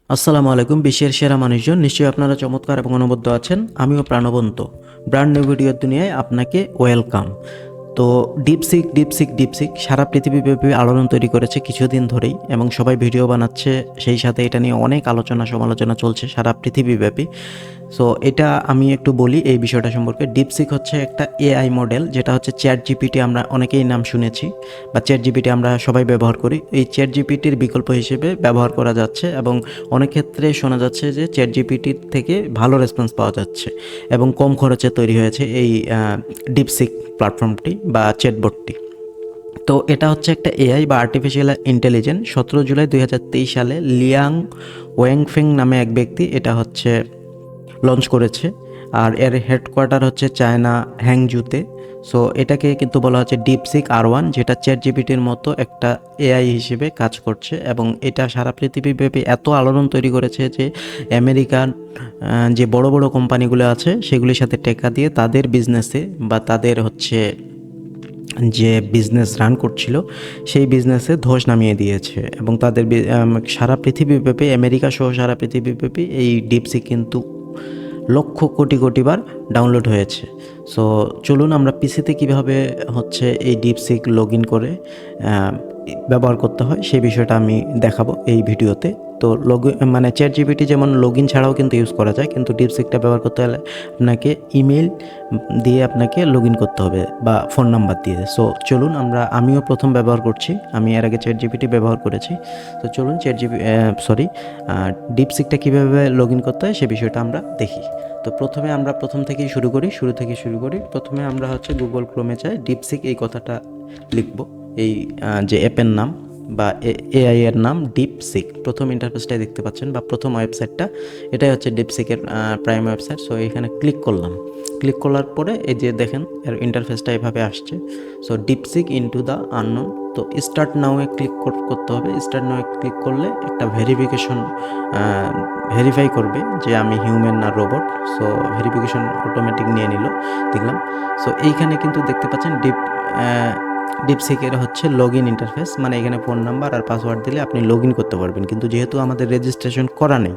আসসালামু আলাইকুম। বিশ্বের সেরা মানুষজন, নিশ্চয়ই আপনারা চমৎকার এবং অনবদ্য আছেন। আমিও প্রাণবন্ত। ব্র্যান্ড নিউ ভিডিওর দুনিয়ায় আপনাকে ওয়েলকাম। তো ডিপসিক সারা পৃথিবীব্যাপী আলোড়ন তৈরি করেছে কিছুদিন ধরেই, এবং সবাই ভিডিও বানাচ্ছে। সেই সাথে এটা নিয়ে অনেক আলোচনা সমালোচনা চলছে সারা পৃথিবীব্যাপী। সো এটা আমি একটু বলি এই বিষয়টা সম্পর্কে। ডিপসিক হচ্ছে একটা এআই মডেল, যেটা হচ্ছে চ্যাট জিপিটি। আমরা অনেকেই নাম শুনেছি, বা চ্যাট জিপিটি আমরা সবাই ব্যবহার করি। এই চ্যাট জিপিটির বিকল্প হিসেবে ব্যবহার করা যাচ্ছে, এবং অনেক ক্ষেত্রে শোনা যাচ্ছে যে চ্যাট জিপিটির থেকে ভালো রেসপন্স পাওয়া যাচ্ছে, এবং কম খরচে তৈরি হয়েছে এই ডিপসিক প্ল্যাটফর্মটি বা চ্যাটবটটি। তো এটা হচ্ছে একটা এআই বা আর্টিফিশিয়াল ইন্টেলিজেন্স। 17 জুলাই 2023 সালে লিয়াং ওয়েংফেং নামে এক ব্যক্তি এটা হচ্ছে লঞ্চ করেছে। আর এর হেডকোয়ার্টার হচ্ছে চায়না হ্যাংজুতে। সো এটাকে কিন্তু বলা হচ্ছে ডিপসিক R1, যেটা চ্যাট জিপিটির মতো একটা এআই হিসেবে কাজ করছে, এবং এটা সারা পৃথিবীব্যাপী এত আলোড়ন তৈরি করেছে যে আমেরিকান যে বড় বড় কোম্পানিগুলো আছে সেগুলির সাথে টেক্কা দিয়ে তাদের বিজনেসে বা তাদের হচ্ছে যে বিজনেস রান করছিল সেই বিজনেসে ধস নামিয়ে দিয়েছে। এবং তাদের সারা পৃথিবীব্যাপী, আমেরিকা সহ সারা পৃথিবীব্যাপী এই ডিপসিক কিন্তু লক্ষ কোটি কোটিবার ডাউনলোড হয়েছে। সো চলুন আমরা পিসিতে কীভাবে হচ্ছে এই ডিপসিক লগ ইন করে ব্যবহার করতে হয় সেই বিষয়টা আমি দেখাবো এই ভিডিওতে। তো মানে চ্যাট জিপিটি যেমন লগ ইন ছাড়াও কিন্তু ইউজ করা যায়, কিন্তু ডিপসিকটা ব্যবহার করতে হলে আপনাকে ইমেল দিয়ে আপনাকে লগ ইন করতে হবে বা ফোন নাম্বার দিয়ে। সো চলুন আমিও প্রথম ব্যবহার করছি, আমি এর আগে চ্যাট জিপিটি ব্যবহার করেছি। তো চলুন ডিপসিকটা কীভাবে লগ ইন করতে হয় সে বিষয়টা আমরা দেখি। তো আমরা প্রথম থেকেই শুরু করি। প্রথমে আমরা হচ্ছে গুগল ক্রোমে যাই, ডিপসিক এই কথাটা লিখব। এই যে অ্যাপের নাম বা এআই এর নাম ডিপসিক। প্রথম ইন্টারফেসটাই দেখতে পাচ্ছেন বা প্রথম ওয়েবসাইটটা, এটাই হচ্ছে ডিপসিকের প্রাইম ওয়েবসাইট। সো এখানে ক্লিক করার পরে এই যে দেখেন এর ইন্টারফেসটা এভাবে আসছে। So DeepSeek into the unknown. তো স্টার্ট নাওয়ে ক্লিক করতে হবে। স্টার্ট নাওয়ে ক্লিক করলে একটা ভেরিফাই করবে যে আমি হিউম্যান না রোবট। সো ভেরিফিকেশন অটোমেটিক নিয়ে নিল, দেখলাম। সো এইখানে কিন্তু দেখতে পাচ্ছেন ডিপসিকের হচ্ছে লগ ইন ইন্টারফেস, মানে এখানে ফোন নাম্বার আর পাসওয়ার্ড দিলে আপনি লগ ইন করতে পারবেন। কিন্তু যেহেতু আমাদের রেজিস্ট্রেশন করা নেই,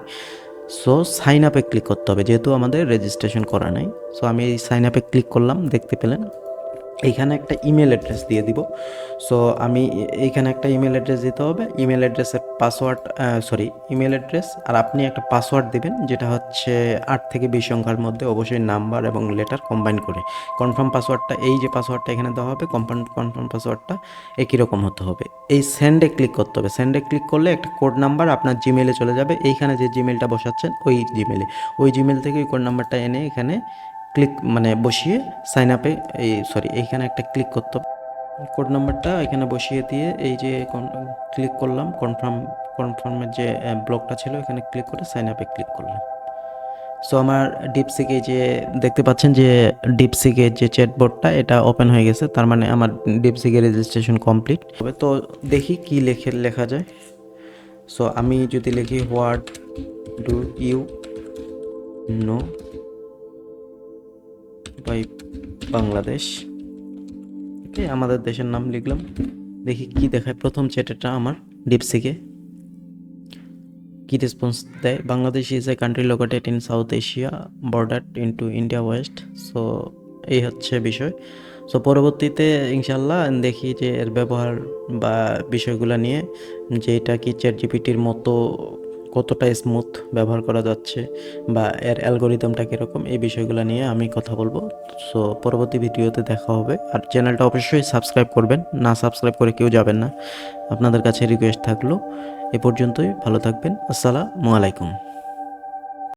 সো সাইন আপে ক্লিক করতে হবে, যেহেতু আমাদের রেজিস্ট্রেশন করা নেই। সো আমি এই সাইন আপে ক্লিক করলাম, দেখতে পেলেন এইখানে একটা ইমেল অ্যাড্রেস দিয়ে দিব। সো আমি এইখানে একটা ইমেল অ্যাড্রেস দিতে হবে। ইমেল অ্যাড্রেসের ইমেল অ্যাড্রেস, আর আপনি একটা পাসওয়ার্ড দিবেন, যেটা হচ্ছে 8 থেকে 20 সংখ্যার মধ্যে, অবশ্যই নাম্বার এবং লেটার কম্বাইন করে। কনফার্ম পাসওয়ার্ডটা, এই যে পাসওয়ার্ডটা এখানে দেওয়া হবে, কনফার্ম পাসওয়ার্ডটা একই রকম হতে হবে। এই সেন্ডে ক্লিক করতে হবে। সেন্ডে ক্লিক করলে একটা কোড নাম্বার আপনার জিমেলে চলে যাবে। এইখানে যে জিমেলটা বসাচ্ছেন ওই জিমেল থেকে ওই কোড নাম্বারটা এনে এখানে বসিয়ে সাইন আপে এইখানে একটা ক্লিক করতে হবে। কোড নাম্বারটা এখানে বসিয়ে দিয়ে এই যে ক্লিক করলাম, কনফার্মের যে ব্লকটা ছিল এখানে ক্লিক করে সাইন আপে ক্লিক করলাম। সো আমার ডিপসিকে যে দেখতে পাচ্ছেন যে ডিপসিকের যে চ্যাটবটটা এটা ওপেন হয়ে গেছে, তার মানে আমার ডিপসিকের রেজিস্ট্রেশন কমপ্লিট হবে। তো দেখি কি লেখা যায়। সো আমি যদি লিখি what do you know by Bangladesh, আমাদের দেশের নাম লিখলাম, দেখি কি দেখায়। প্রথম চ্যাটটা আমার ডিপসিকে কি রেসপন্স দেয়। Bangladesh is a country located in south Asia, border into India West. So এই হচ্ছে বিষয়। সো পরবর্তীতে ইনশাল্লাহ দেখি যে এর ব্যবহার বা বিষয়গুলো নিয়ে, যে এটা কি চ্যাট জিপিটির মতো কতটা স্মুথ ব্যবহার করা যাচ্ছে বা এর অ্যালগোরিদমটা কীরকম, এই বিষয়গুলো নিয়ে আমি কথা বলবো। সো পরবর্তী ভিডিওতে দেখা হবে। আর চ্যানেলটা অবশ্যই সাবস্ক্রাইব করবেন, না সাবস্ক্রাইব করে কেউ যাবেন না, আপনাদের কাছে রিকোয়েস্ট থাকলো। এ পর্যন্তই, ভালো থাকবেন। আসসালামু আলাইকুম।